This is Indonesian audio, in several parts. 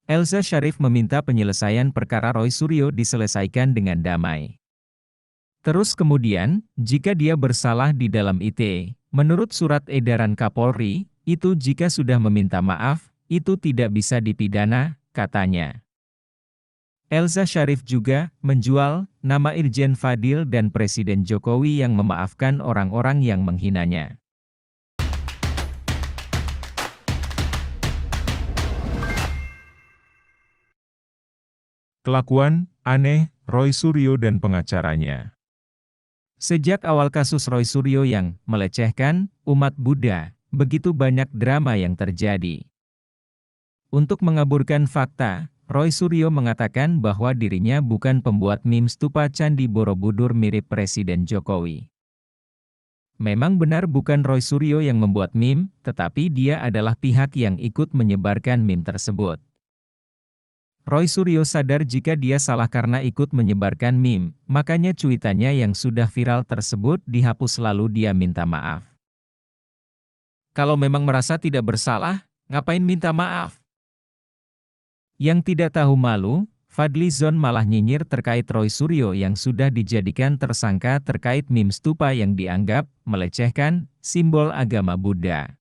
Elza Sharif meminta penyelesaian perkara Roy Suryo diselesaikan dengan damai. Terus kemudian, jika dia bersalah di dalam ITE, menurut surat edaran Kapolri, itu jika sudah meminta maaf, itu tidak bisa dipidana, katanya. Elza Sharif juga menjual nama Irjen Fadil dan Presiden Jokowi yang memaafkan orang-orang yang menghinanya. Kelakuan aneh Roy Suryo dan pengacaranya. Sejak awal kasus Roy Suryo yang melecehkan umat Buddha, begitu banyak drama yang terjadi. Untuk mengaburkan fakta, Roy Suryo mengatakan bahwa dirinya bukan pembuat meme stupa Candi Borobudur mirip Presiden Jokowi. Memang benar bukan Roy Suryo yang membuat meme, tetapi dia adalah pihak yang ikut menyebarkan meme tersebut. Roy Suryo sadar jika dia salah karena ikut menyebarkan meme, makanya cuitannya yang sudah viral tersebut dihapus lalu dia minta maaf. Kalau memang merasa tidak bersalah, ngapain minta maaf? Yang tidak tahu malu, Fadly Zon malah nyinyir terkait Roy Suryo yang sudah dijadikan tersangka terkait meme stupa yang dianggap melecehkan simbol agama Buddha.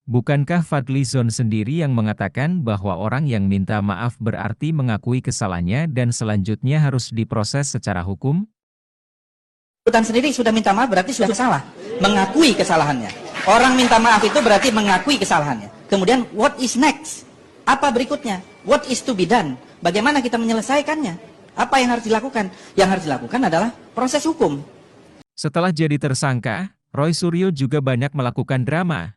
Bukankah Fadly Zon sendiri yang mengatakan bahwa orang yang minta maaf berarti mengakui kesalahannya dan selanjutnya harus diproses secara hukum? Bersangkutan sendiri sudah minta maaf berarti sudah salah, mengakui kesalahannya. Orang minta maaf itu berarti mengakui kesalahannya. Kemudian what is next? Apa berikutnya? What is to be done? Bagaimana kita menyelesaikannya? Apa yang harus dilakukan? Yang harus dilakukan adalah proses hukum. Setelah jadi tersangka, Roy Suryo juga banyak melakukan drama.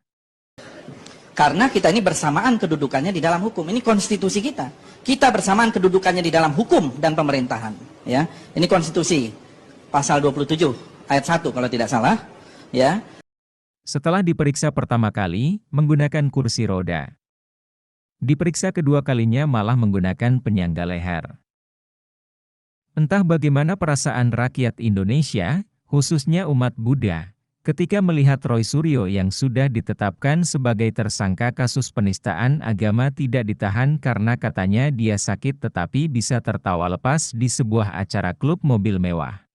Karena kita ini bersamaan kedudukannya di dalam hukum. Ini konstitusi kita. Kita bersamaan kedudukannya di dalam hukum dan pemerintahan. Ya, ini konstitusi. Pasal 27 ayat 1 kalau tidak salah. Ya. Setelah diperiksa pertama kali, menggunakan kursi roda. Diperiksa kedua kalinya malah menggunakan penyangga leher. Entah bagaimana perasaan rakyat Indonesia, khususnya umat Buddha, ketika melihat Roy Suryo yang sudah ditetapkan sebagai tersangka kasus penistaan agama tidak ditahan karena katanya dia sakit tetapi bisa tertawa lepas di sebuah acara klub mobil mewah.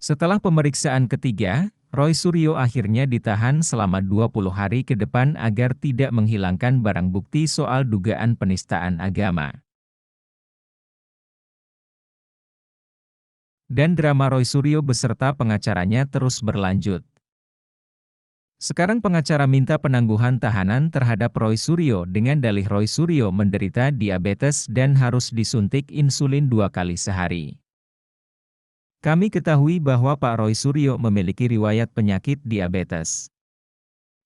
Setelah pemeriksaan ketiga, Roy Suryo akhirnya ditahan selama 20 hari ke depan agar tidak menghilangkan barang bukti soal dugaan penistaan agama. Dan drama Roy Suryo beserta pengacaranya terus berlanjut. Sekarang pengacara minta penangguhan tahanan terhadap Roy Suryo dengan dalih Roy Suryo menderita diabetes dan harus disuntik insulin 2 kali sehari. Kami ketahui bahwa Pak Roy Suryo memiliki riwayat penyakit diabetes.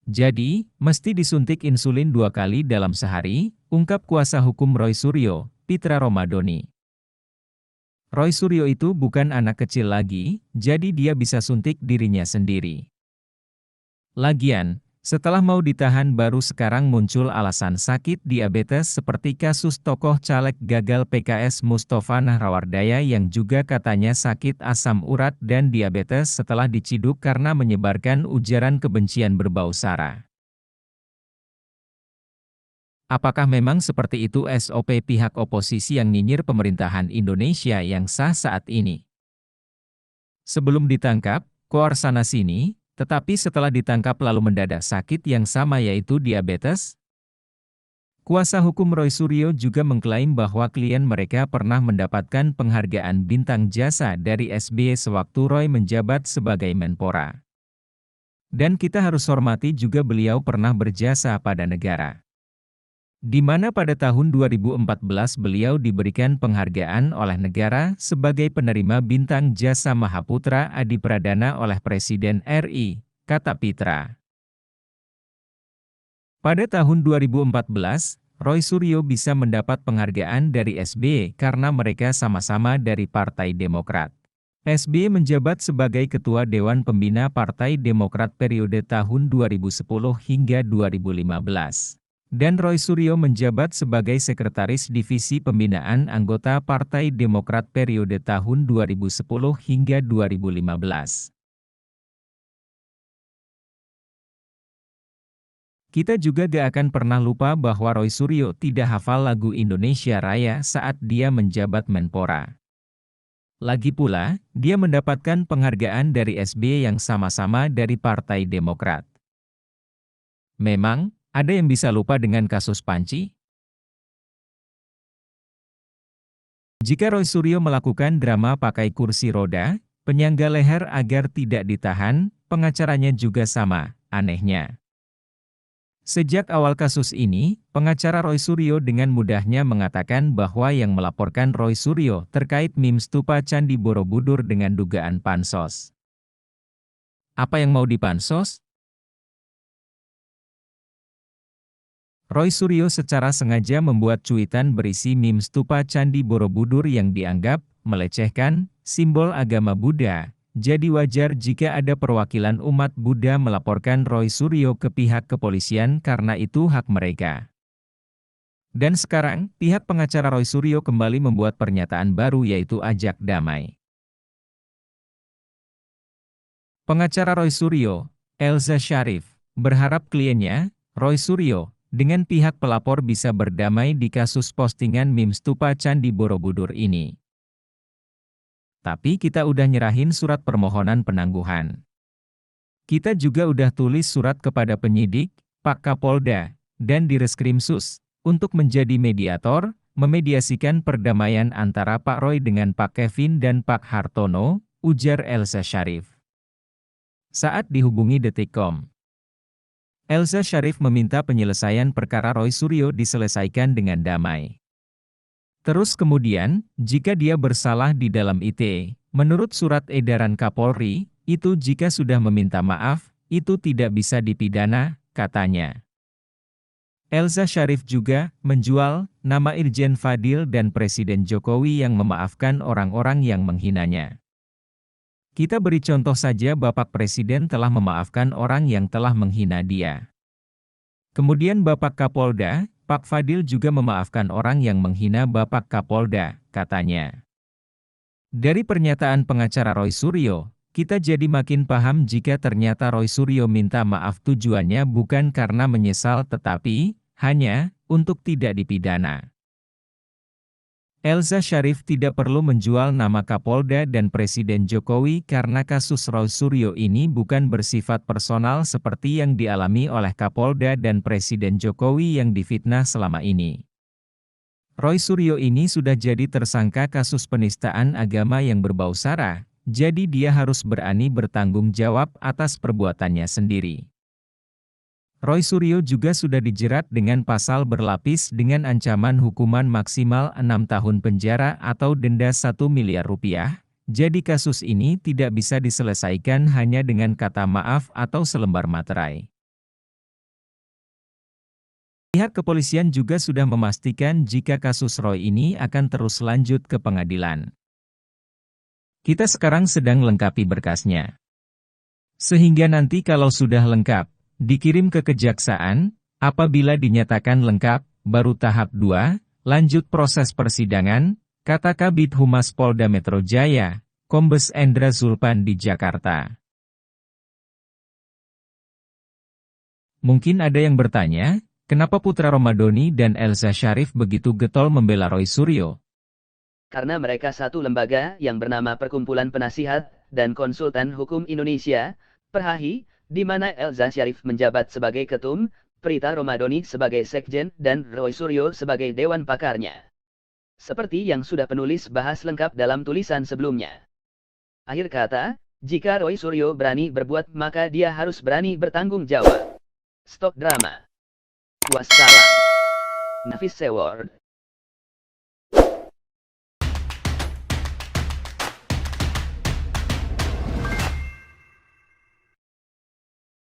Jadi, mesti disuntik insulin 2 kali dalam sehari, ungkap kuasa hukum Roy Suryo, Pitra Romadoni. Roy Suryo itu bukan anak kecil lagi, jadi dia bisa suntik dirinya sendiri. Lagian, setelah mau ditahan baru sekarang muncul alasan sakit diabetes seperti kasus tokoh caleg gagal PKS Mustofa Nahrawardaya yang juga katanya sakit asam urat dan diabetes setelah diciduk karena menyebarkan ujaran kebencian berbau sara. Apakah memang seperti itu SOP pihak oposisi yang nyinyir pemerintahan Indonesia yang sah saat ini? Sebelum ditangkap, koar sana sini, tetapi setelah ditangkap lalu mendadak sakit yang sama yaitu diabetes? Kuasa hukum Roy Suryo juga mengklaim bahwa klien mereka pernah mendapatkan penghargaan bintang jasa dari SBY sewaktu Roy menjabat sebagai Menpora. Dan kita harus hormati juga beliau pernah berjasa pada negara. Di mana pada tahun 2014 beliau diberikan penghargaan oleh negara sebagai penerima bintang jasa Mahaputra Adi Pradana oleh Presiden RI, kata Pitra. Pada tahun 2014, Roy Suryo bisa mendapat penghargaan dari SBY karena mereka sama-sama dari Partai Demokrat. SBY menjabat sebagai Ketua Dewan Pembina Partai Demokrat periode tahun 2010 hingga 2015. Dan Roy Suryo menjabat sebagai Sekretaris Divisi Pembinaan Anggota Partai Demokrat periode tahun 2010 hingga 2015. Kita juga gak akan pernah lupa bahwa Roy Suryo tidak hafal lagu Indonesia Raya saat dia menjabat Menpora. Lagi pula, dia mendapatkan penghargaan dari SBY yang sama-sama dari Partai Demokrat. Memang, ada yang bisa lupa dengan kasus Panci? Jika Roy Suryo melakukan drama pakai kursi roda, penyangga leher agar tidak ditahan, pengacaranya juga sama, anehnya. Sejak awal kasus ini, pengacara Roy Suryo dengan mudahnya mengatakan bahwa yang melaporkan Roy Suryo terkait meme stupa Candi Borobudur dengan dugaan pansos. Apa yang mau dipansos? Roy Suryo secara sengaja membuat cuitan berisi meme stupa Candi Borobudur yang dianggap melecehkan simbol agama Buddha. Jadi wajar jika ada perwakilan umat Buddha melaporkan Roy Suryo ke pihak kepolisian karena itu hak mereka. Dan sekarang, pihak pengacara Roy Suryo kembali membuat pernyataan baru yaitu ajak damai. Pengacara Roy Suryo, Elza Sharif, berharap kliennya, Roy Suryo, dengan pihak pelapor bisa berdamai di kasus postingan meme stupa Candi Borobudur ini. Tapi kita udah nyerahin surat permohonan penangguhan. Kita juga udah tulis surat kepada penyidik, Pak Kapolda, dan Direskrimsus, untuk menjadi mediator, memediasikan perdamaian antara Pak Roy dengan Pak Kevin dan Pak Hartono, ujar Elza Sharif. Saat dihubungi Detikcom, Elza Sharif meminta penyelesaian perkara Roy Suryo diselesaikan dengan damai. Terus kemudian, jika dia bersalah di dalam ITE, menurut surat edaran Kapolri, itu jika sudah meminta maaf, itu tidak bisa dipidana, katanya. Elza Sharif juga menjual nama Irjen Fadil dan Presiden Jokowi yang memaafkan orang-orang yang menghinanya. Kita beri contoh saja Bapak Presiden telah memaafkan orang yang telah menghina dia. Kemudian Bapak Kapolda, Pak Fadil juga memaafkan orang yang menghina Bapak Kapolda, katanya. Dari pernyataan pengacara Roy Suryo, kita jadi makin paham jika ternyata Roy Suryo minta maaf tujuannya bukan karena menyesal tetapi hanya untuk tidak dipidana. Elza Sharif tidak perlu menjual nama Kapolda dan Presiden Jokowi karena kasus Roy Suryo ini bukan bersifat personal seperti yang dialami oleh Kapolda dan Presiden Jokowi yang difitnah selama ini. Roy Suryo ini sudah jadi tersangka kasus penistaan agama yang berbau sara, jadi dia harus berani bertanggung jawab atas perbuatannya sendiri. Roy Suryo juga sudah dijerat dengan pasal berlapis dengan ancaman hukuman maksimal 6 tahun penjara atau denda 1 miliar rupiah. Jadi kasus ini tidak bisa diselesaikan hanya dengan kata maaf atau selembar materai. Pihak kepolisian juga sudah memastikan jika kasus Roy ini akan terus lanjut ke pengadilan. Kita sekarang sedang lengkapi berkasnya. Sehingga nanti kalau sudah lengkap, dikirim ke kejaksaan, apabila dinyatakan lengkap, baru tahap 2, lanjut proses persidangan, kata Kabid Humas Polda Metro Jaya, Kombes Endra Zulpan di Jakarta. Mungkin ada yang bertanya, kenapa Putra Romadhoni dan Elza Sharif begitu getol membela Roy Suryo? Karena mereka satu lembaga yang bernama Perkumpulan Penasihat dan Konsultan Hukum Indonesia, Perhahi, di mana Elza Sharif menjabat sebagai ketum, Prita Romadhoni sebagai sekjen, dan Roy Suryo sebagai dewan pakarnya. Seperti yang sudah penulis bahas lengkap dalam tulisan sebelumnya. Akhir kata, jika Roy Suryo berani berbuat maka dia harus berani bertanggung jawab. Stop drama. Wassalam. Nafis Seward.